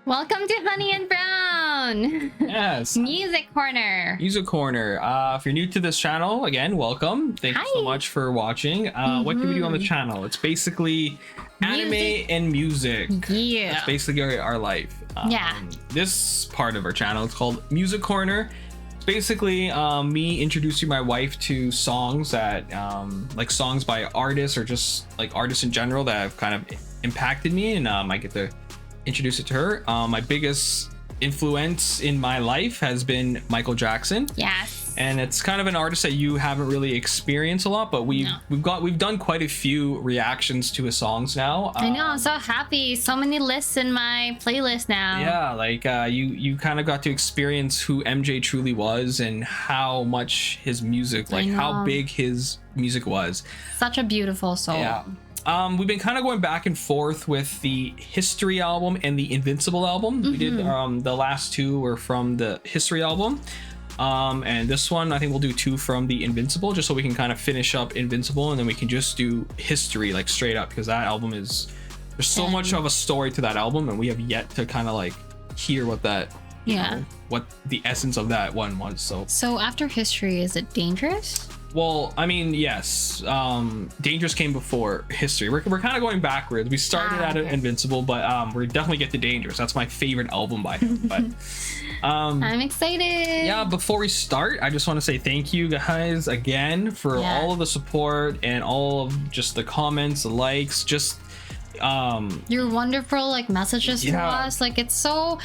Welcome to Honey and Brown. Yes. Music Corner. Music Corner. If you're new to this channel, again, welcome. Thank you so much for watching. What do we do on the channel? It's basically anime and music. Yeah. That's basically our life. This part of our channel is called Music Corner. It's basically me introducing my wife to songs that, like songs by artists or just like artists in general that have kind of impacted me, and I get to introduce it to her. My biggest influence in my life has been Michael Jackson. Yes. And it's kind of an artist that you haven't really experienced a lot, but we've done quite a few reactions to his songs now. I know, I'm so happy. So many lists in my playlist now. Yeah, like you kind of got to experience who MJ truly was and how much his music, like how big his music was. Such a beautiful soul. Yeah. We've been kind of going back and forth with the History album and the Invincible album. We did the last two were from the History album, and this one I think we'll do two from the Invincible, just so we can kind of finish up Invincible, and then we can just do History like straight up, because that album is, there's so much of a story to that album, and we have yet to kind of like hear what that you know, what the essence of that one was. So after History, is it Dangerous? Well, I mean, yes. Dangerous came before History. We're kind of going backwards. We started at Invincible, but we definitely get to Dangerous. That's my favorite album by him. But I'm excited. Yeah, before we start, I just want to say thank you guys again for all of the support and all of just the comments, the likes, just your wonderful like messages to us. Like it's so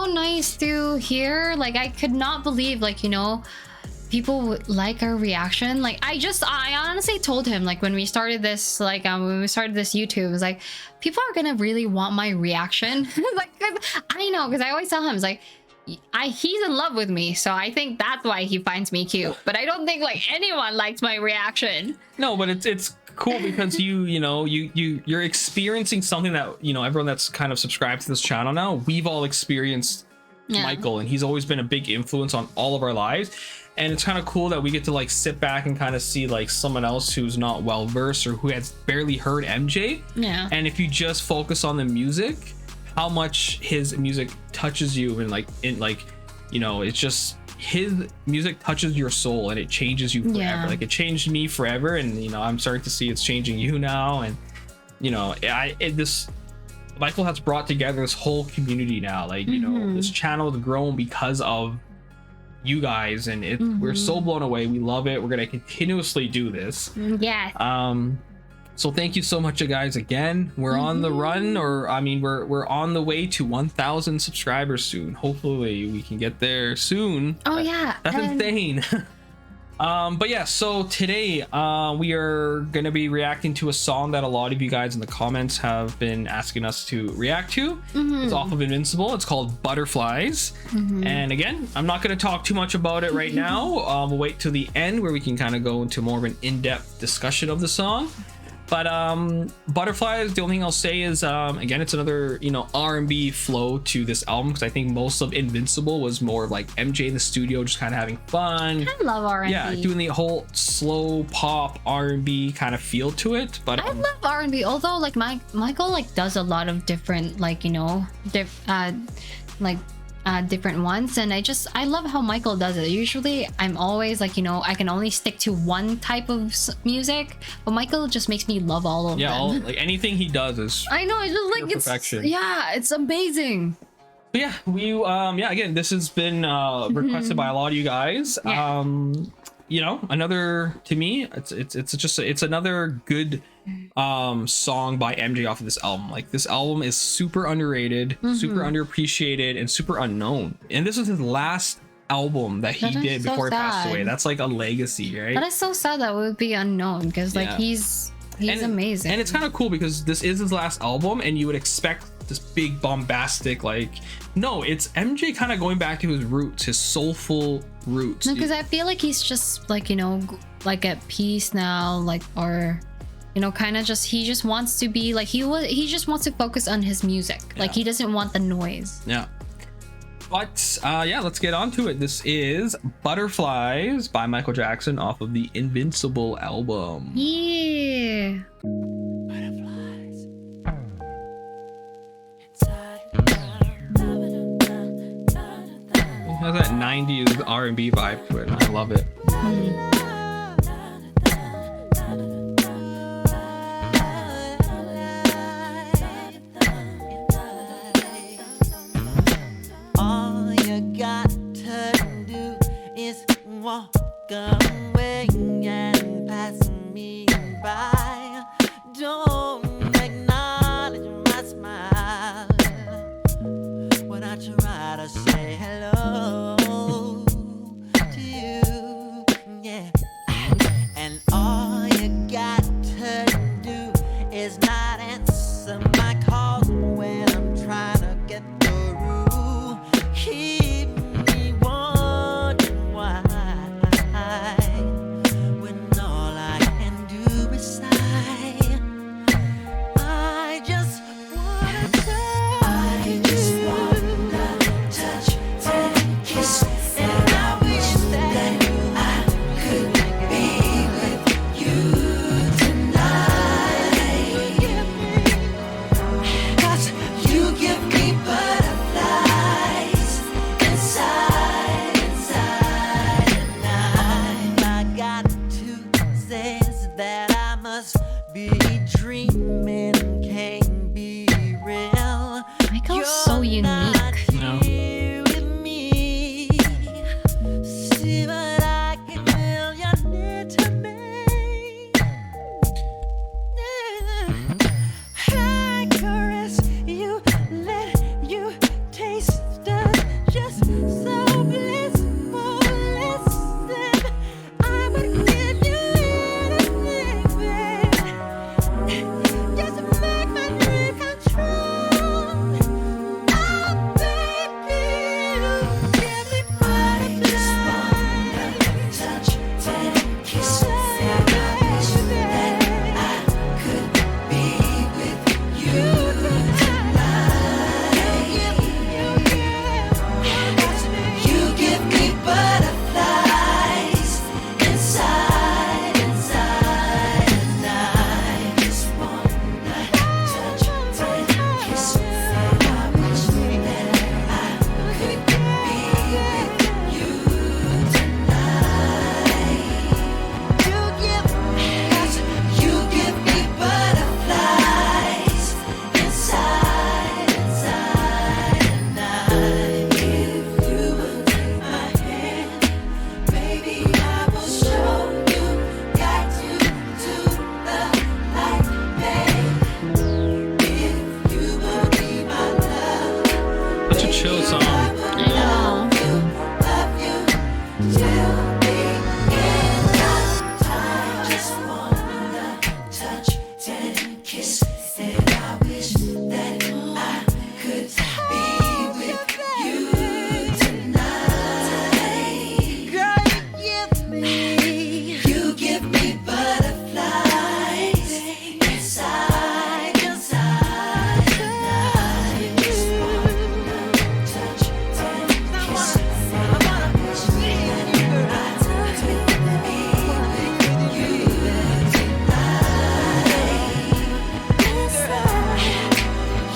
nice to hear. Like I could not believe, like, you know, people would like our reaction. Like I honestly told him, like, when we started this, like when we started this YouTube, it was like, people are gonna really want my reaction. Like, I know, because I always tell him, it's like, he's in love with me, so I think that's why he finds me cute. But I don't think like anyone likes my reaction. No, but it's cool because you're experiencing something that, you know, everyone that's kind of subscribed to this channel now, we've all experienced Michael, and he's always been a big influence on all of our lives. And it's kind of cool that we get to like sit back and kind of see like someone else who's not well versed or who has barely heard MJ. Yeah. And if you just focus on the music, how much his music touches you, and you know, it's just his music touches your soul and it changes you forever. Yeah. Like it changed me forever, and you know, I'm starting to see it's changing you now. And you know, this Michael has brought together this whole community now. Like, you know, this channel has grown because of you guys, and we're so blown away. We love it. We're gonna continuously do this. So thank you so much, you guys. Again, we're on the run, or I mean, we're on the way to 1,000 subscribers soon. Hopefully we can get there soon. That's insane. But yeah, so today we are gonna be reacting to a song that a lot of you guys in the comments have been asking us to react to. It's off of Invincible. It's called Butterflies. And again, I'm not gonna talk too much about it right now. We'll wait till the end where we can kind of go into more of an in-depth discussion of the song. But Butterflies, the only thing I'll say is, again, it's another, you know, R&B flow to this album, because I think most of Invincible was more of like MJ in the studio just kind of having fun. I love R&B. Yeah, doing the whole slow pop R&B kind of feel to it. But I love R&B, although like Michael like does a lot of different, like, you know, different ones, and I love how Michael does it. Usually I'm always like, you know, I can only stick to one type of music, but Michael just makes me love all of them. Like anything he does is, I know, it's just like perfection. It's amazing. But yeah, we again, this has been requested by a lot of you guys. You know, another, to me, it's another good song by MJ off of this album. Like, this album is super underrated, super underappreciated, and super unknown. And this is his last album that he did before he passed away. That's like a legacy, right? That is so sad that would be unknown, because like he's amazing. And it's kind of cool because this is his last album, and you would expect this big bombastic, like, no, it's MJ kind of going back to his roots, his soulful roots. No, because I feel like he's just like, you know, like at peace now, like, or, you know, kind of just, he just wants to be like, he just wants to focus on his music. Like, he doesn't want the noise. But yeah, let's get on to it. This is Butterflies by Michael Jackson off of the Invincible album. Yeah. has that 90s R&B vibe to it. I love it. All you got to do is walk away and pass me by. Don't acknowledge my smile when I try to say hello to you, yeah. And all you got to do is not answer my calls when I'm trying to get through. Keep me wondering why, when all I can do is sigh. I just wanna touch. I just wanna touch and kiss, and I wish that I could be with you tonight. 'Cause you give me butterflies inside, and I got to say that I must be dreaming, can't be real. Michael's so unique. No. Here with me. See, but I can feel you near to me. I caress you, let you taste us, just so blissful. Listen, I would give you anything, babe. Just make my dream come true. Oh, baby, you give me butterflies. Touch and kiss, and I wish that I could be with you tonight. You give me butterflies inside, and I just wanna touch and kiss, and I wish that I could be with you tonight. You give me butterflies inside, and I give you my hand. Baby, I will show you, guide you to the light, babe. If you will be my love, Such a chill song. I know. love you till the end of time. Just wanna touch and kiss, and I wish that I could be with you tonight. Girl, you give me butterflies inside, and I just wanna touch and kiss, and I wish that I could be with you tonight.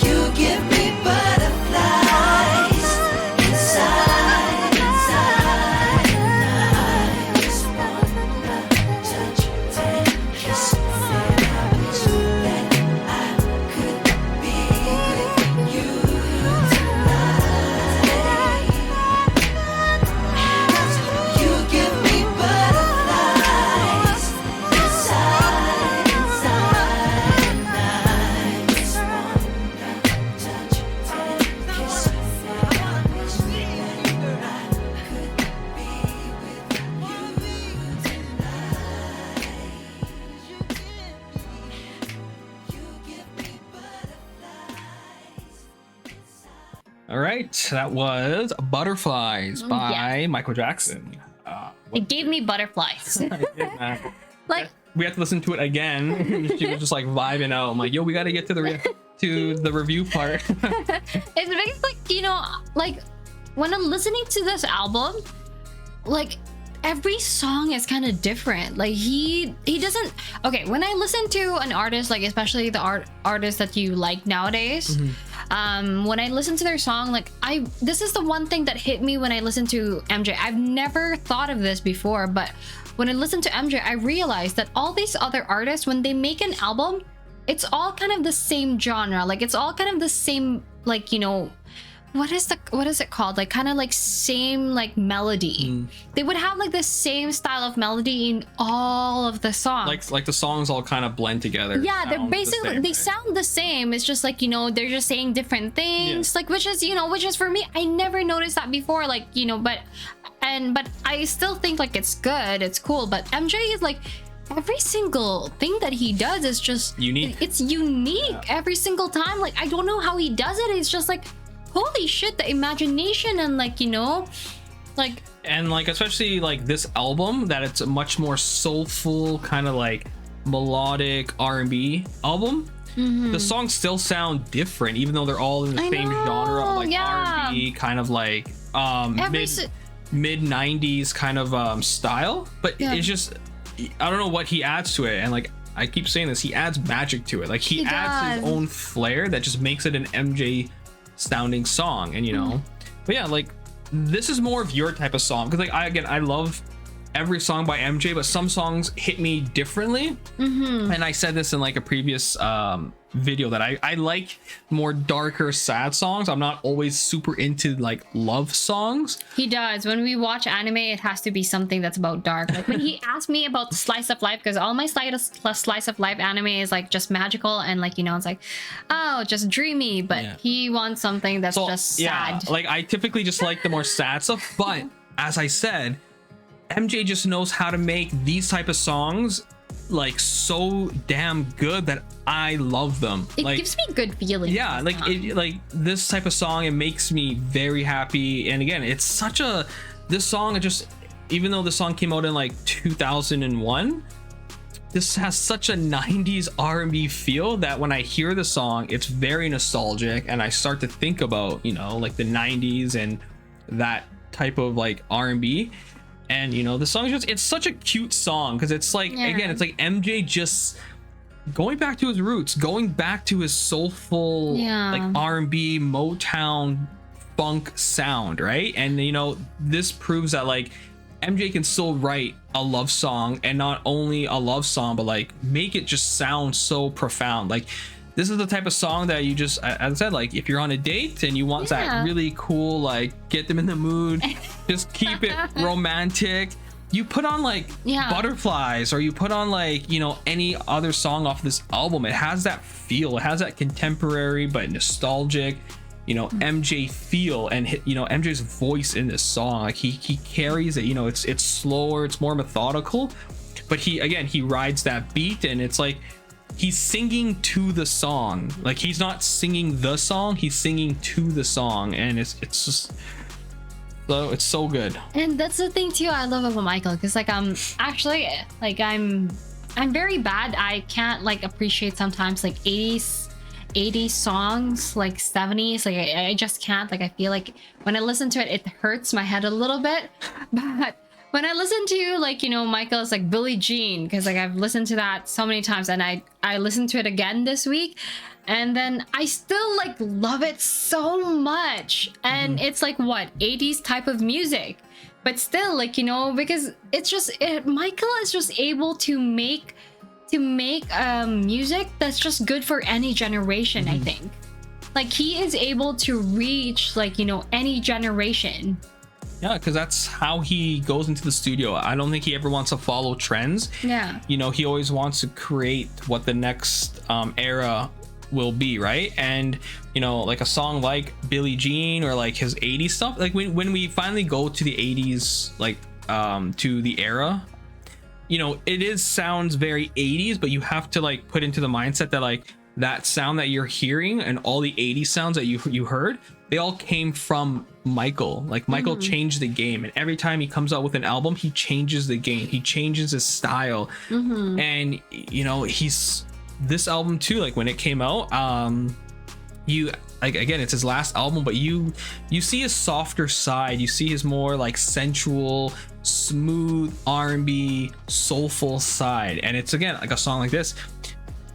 You give me butterflies inside, and I just wanna touch and kiss, and I wish that I could be with you tonight. You give me butterflies inside, and I just wanna touch and kiss, and I wish that I could be with you tonight. You give me butterflies inside. All right, that was Butterflies by Yeah. Michael Jackson. It gave me butterflies. Like, We have to listen to it again. She was just like vibing out. I'm like, yo, we got to get to the review part. it makes like, you know, like when I'm listening to this album, like every song is kind of different. Like he doesn't. Okay, when I listen to an artist, like especially the artists that you like nowadays, When I listen to their song, like this is the one thing that hit me when I listened to MJ. I've never thought of this before, but when I listened to MJ, I realized that all these other artists, when they make an album, it's all kind of the same genre. Like it's all kind of the same, like, you know, what is it called? Like kind of like same like melody. They would have like the same style of melody in all of the songs. Like the songs all kind of blend together. Yeah, they're basically they sound the same. It's just like, you know, they're just saying different things. Like which is for me, I never noticed that before. Like, you know, but I still think like it's good, it's cool. But MJ is like, every single thing that he does is just unique. It's unique every single time. Like I don't know how he does it. It's just like, holy shit, the imagination and like, you know, like, and like especially like this album, that it's a much more soulful kind of like melodic R&B album. The songs still sound different even though they're all in the same genre of like R&B kind of like mid 90s kind of style, but it's just, I don't know what he adds to it. And like I keep saying this, he adds magic to it. Like he adds his own flair that just makes it an MJ sounding song. And you know, but yeah, like this is more of your type of song, because like I love every song by MJ, but some songs hit me differently. And I said this in like a previous video that I like more darker sad songs. I'm not always super into like love songs. He does. When we watch anime, it has to be something that's about dark. Like when he asked me about the slice of life, because all my slice of life anime is like just magical and like, you know, it's like, oh, just dreamy, but he wants something that's just sad. Like I typically just like the more sad stuff, but as I said, MJ just knows how to make these type of songs like so damn good that I love them. It like, gives me good feelings. Yeah, like it, like this type of song, it makes me very happy. And again, it's such a, this song, it just, even though the song came out in like 2001, this has such a 90s R&B feel that when I hear the song, it's very nostalgic, and I start to think about, you know, like the 90s and that type of like R&B. And you know, the song is just, it's such a cute song, because it's like, again, it's like MJ just going back to his roots, going back to his soulful like R&B Motown funk sound, right? And you know, this proves that like MJ can still write a love song, and not only a love song, but like make it just sound so profound. Like this is the type of song that you just, as I said, like if you're on a date and you want that really cool, like get them in the mood, just keep it romantic, you put on like Butterflies, or you put on like, you know, any other song off this album. It has that feel, it has that contemporary but nostalgic, you know, MJ feel, and you know, MJ's voice in this song, like he carries it. You know, it's slower, it's more methodical, but he rides that beat, and it's like he's singing to the song. Like he's not singing the song, he's singing to the song, and it's just so, it's so good. And that's the thing too I love about Michael, because like actually like I'm very bad, I can't like appreciate sometimes like 80s songs, like 70s, like I just can't. Like I feel like when I listen to it, it hurts my head a little bit. But when I listen to like, you know, Michael's like Billie Jean, because like I've listened to that so many times, and I listened to it again this week, and then I still like love it so much. And it's like what, 80s type of music, but still like, you know, because it's just Michael is just able to make music that's just good for any generation. I think like he is able to reach like, you know, any generation. Yeah, because that's how he goes into the studio. I don't think he ever wants to follow trends. Yeah, you know, he always wants to create what the next era will be, right? And you know, like a song like Billie Jean, or like his 80s stuff, like when we finally go to the 80s, like to the era, you know, it sounds very 80s, but you have to like put into the mindset that like that sound that you're hearing and all the 80s sounds that you heard, they all came from Michael. Like Michael changed the game, and every time he comes out with an album, he changes the game, he changes his style. And you know, he's this album too, like when it came out, you like, again, it's his last album, but you see his softer side, you see his more like sensual, smooth R&B soulful side. And it's again like a song like this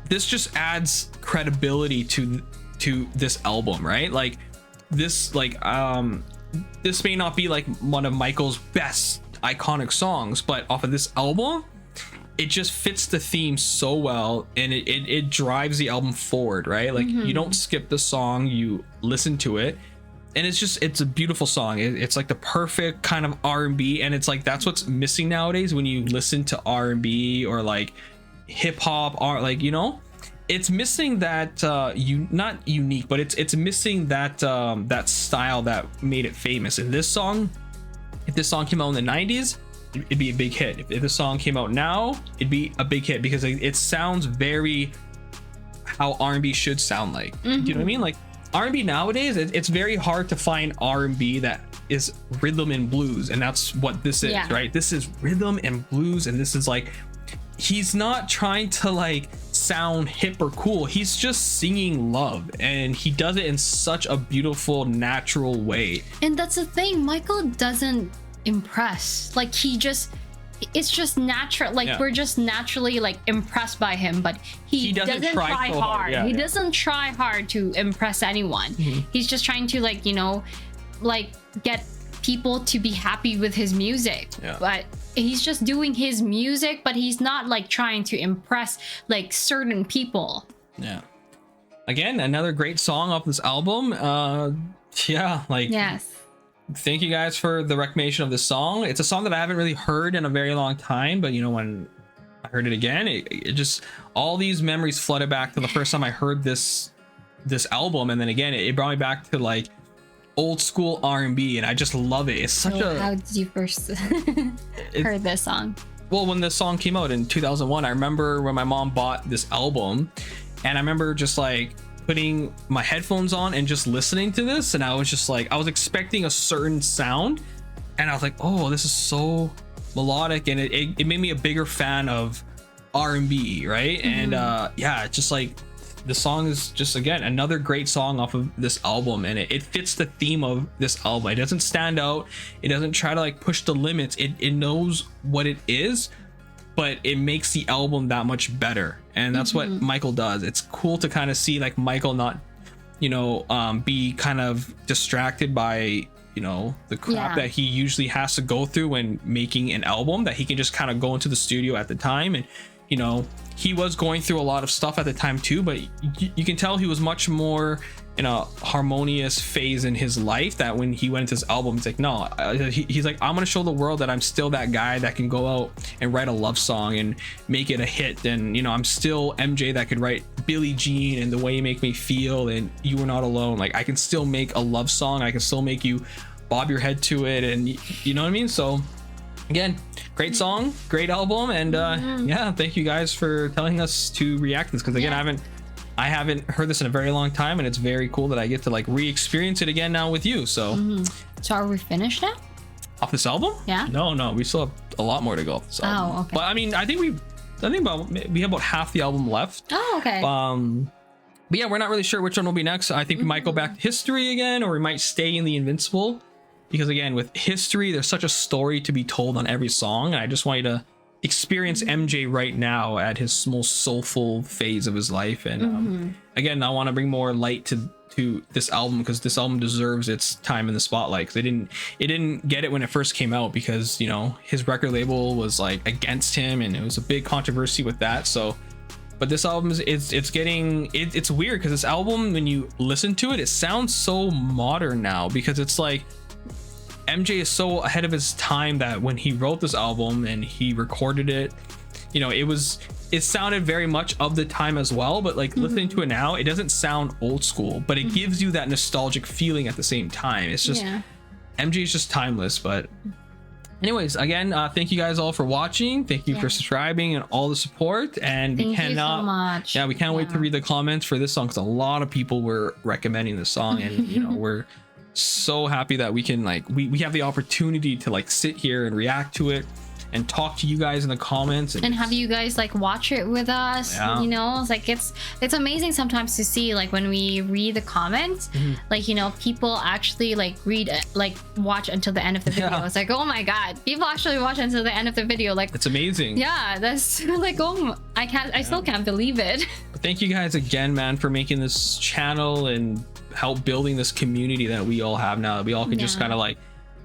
just adds credibility to to this album, right? Like this, like this may not be like one of Michael's best iconic songs, but off of this album, it just fits the theme so well, and it drives the album forward, right? Like you don't skip the song, you listen to it, and it's a beautiful song. It's like the perfect kind of R&B, and it's like that's what's missing nowadays when you listen to R&B or like hip hop, or like, you know, it's missing that not unique, but it's missing that that style that made it famous. In this song, if this song came out in the 90s, it'd be a big hit. If the song came out now, it'd be a big hit because it sounds very how R&B should sound like. Do you know what I mean? Like R&B nowadays, it's very hard to find R&B that is rhythm and blues, and that's what this is, right? This is rhythm and blues, and this is like, he's not trying to like sound hip or cool. He's just singing love, and he does it in such a beautiful, natural way. And that's the thing, Michael doesn't impress. Like it's just natural. Like we're just naturally like impressed by him, but he doesn't try so hard. He doesn't try hard to impress anyone. He's just trying to, like, you know, like get people to be happy with his music. But he's just doing his music, but he's not like trying to impress like certain people. Again, another great song off this album. Thank you guys for the recommendation of this song. It's a song that I haven't really heard in a very long time, but you know, when I heard it again, it just, all these memories flooded back to the first time I heard this album, and then again it brought me back to like old school R&B, and I just love it. It's such How did you first heard this song? Well, when this song came out in 2001, I remember when my mom bought this album, and I remember just like putting my headphones on and just listening to this, and I was just like, I was expecting a certain sound, and I was like, oh, this is so melodic, and it made me a bigger fan of R&B, right? And just like, the song is just, again, another great song off of this album, and it fits the theme of this album. It doesn't stand out, it doesn't try to like push the limits, it knows what it is, but it makes the album that much better. And that's what Michael does. It's cool to kind of see like Michael not, you know, be kind of distracted by, you know, the crap that he usually has to go through when making an album, that he can just kind of go into the studio at the time. And, you know, he was going through a lot of stuff at the time too, but you can tell he was much more in a harmonious phase in his life, that when he went into this album, he's like, no, he's like, I'm gonna show the world that I'm still that guy that can go out and write a love song and make it a hit. And, you know, I'm still MJ that could write Billie Jean and The Way You Make Me Feel and You Were Not Alone. Like, I can still make a love song, I can still make you bob your head to it, and you know what I mean? So again, great song, great album, and thank you guys for telling us to react to this, because again, I haven't heard this in a very long time, and it's very cool that I get to like re-experience it again now with you. So so are we finished now off this album? No, we still have a lot more to go off this album. Okay. But I mean, I think we have about half the album left. Okay. But yeah, we're not really sure which one will be next. I think we might go back to History again, or we might stay in the Invincible, because again, with History, there's such a story to be told on every song, and I just want you to experience MJ right now at his most soulful phase of his life. And again, I want to bring more light to this album, because this album deserves its time in the spotlight, because it didn't get it when it first came out, because, you know, his record label was like against him, and it was a big controversy with that. So, but this album it's weird, because this album, when you listen to it, it sounds so modern now, because it's like MJ is so ahead of his time that when he wrote this album and he recorded it, you know, it sounded very much of the time as well, but like listening to it now, it doesn't sound old school, but it gives you that nostalgic feeling at the same time. It's just MJ is just timeless. But anyways, again, thank you guys all for watching. Thank you for subscribing and all the support. And thank you so much. We can't wait to read the comments for this song, because a lot of people were recommending this song, and you know, we're so happy that we can like we have the opportunity to like sit here and react to it and talk to you guys in the comments, and have you guys like watch it with us. You know, it's like it's amazing sometimes to see, like, when we read the comments, like, you know, people actually like watch until the end of the video. It's like, oh my god, people actually watch until the end of the video. Like, it's amazing. That's like, I still can't believe it. thank you guys again, man, for making this channel and help building this community that we all have now. That we all can just kind of like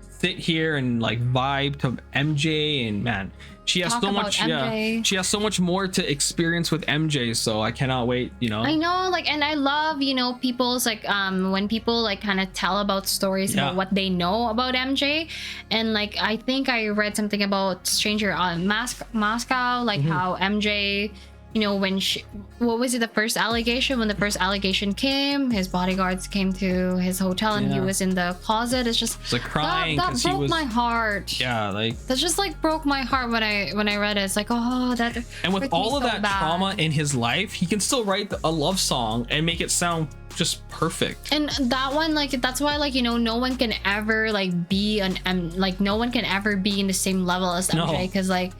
sit here and like vibe to MJ, and man, she has so much. Yeah, she has so much more to experience with MJ. So I cannot wait. You know, I know, like, and I love, you know, people's like when people like kind of tell about stories about what they know about MJ, and like I think I read something about Stranger on Moscow, like how MJ, you know, when what was it, the first allegation, when the first allegation came, his bodyguards came to his hotel and he was in the closet. It's just like crying, that broke my heart. Yeah, like that just like broke my heart when I read it. It's like, oh, that. And with all of that trauma in his life, he can still write a love song and make it sound just perfect. And that one, like, that's why, like, you know, no one can ever like be no one can ever be in the same level as MJ, because like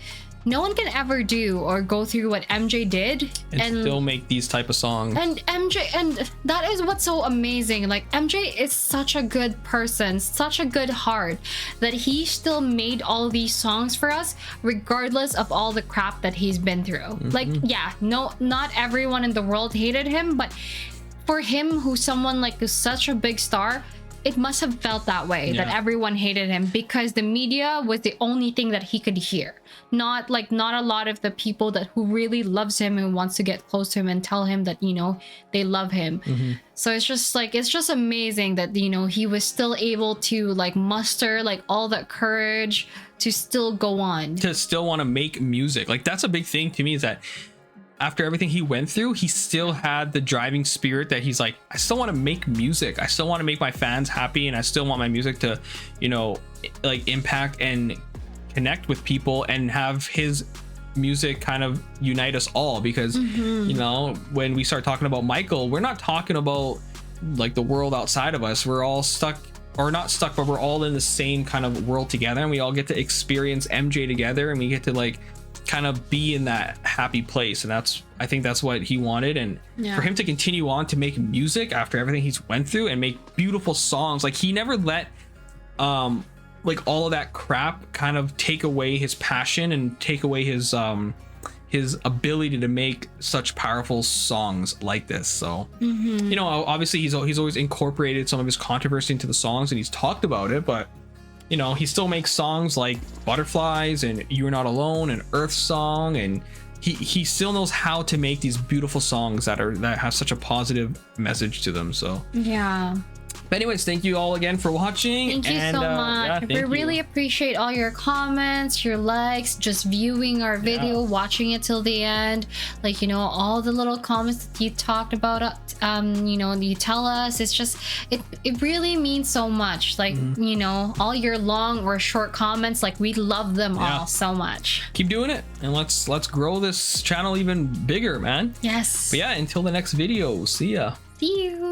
no one can ever do or go through what MJ did and still make these type of songs. And MJ, and that is what's so amazing. Like, MJ is such a good person, such a good heart, that he still made all these songs for us regardless of all the crap that he's been through. Like, yeah, no, not everyone in the world hated him, but for him, who's someone like who's such a big star, it must have felt that way, that everyone hated him, because the media was the only thing that he could hear. Not a lot of the people who really loves him and wants to get close to him and tell him that, you know, they love him. So it's just like, it's just amazing that, you know, he was still able to like muster like all that courage to still go on, to still want to make music. Like, that's a big thing to me, is that after everything he went through, he still had the driving spirit that he's like, I still want to make music. I still want to make my fans happy, and I still want my music to, you know, like impact and connect with people, and have his music kind of unite us all. Because, you know, when we start talking about Michael, we're not talking about like the world outside of us. We're all stuck, or not stuck, but we're all in the same kind of world together, and we all get to experience MJ together, and we get to like kind of be in that happy place. And I think that's what he wanted. And for him to continue on to make music after everything he's went through and make beautiful songs, like he never let like all of that crap kind of take away his passion and take away his ability to make such powerful songs like this. So you know, obviously he's always incorporated some of his controversy into the songs, and he's talked about it, but you know, he still makes songs like Butterflies and You Are Not Alone and Earth Song, and he still knows how to make these beautiful songs that have such a positive message to them. So yeah. But anyways, thank you all again for watching. Thank you so much. We really appreciate all your comments, your likes, just viewing our video, watching it till the end. Like, you know, all the little comments that you talked about, you know, you tell us. It's just, it really means so much. Like, you know, all your long or short comments, like we love them all so much. Keep doing it, and let's grow this channel even bigger, man. Yes. But yeah, until the next video, see ya. See you.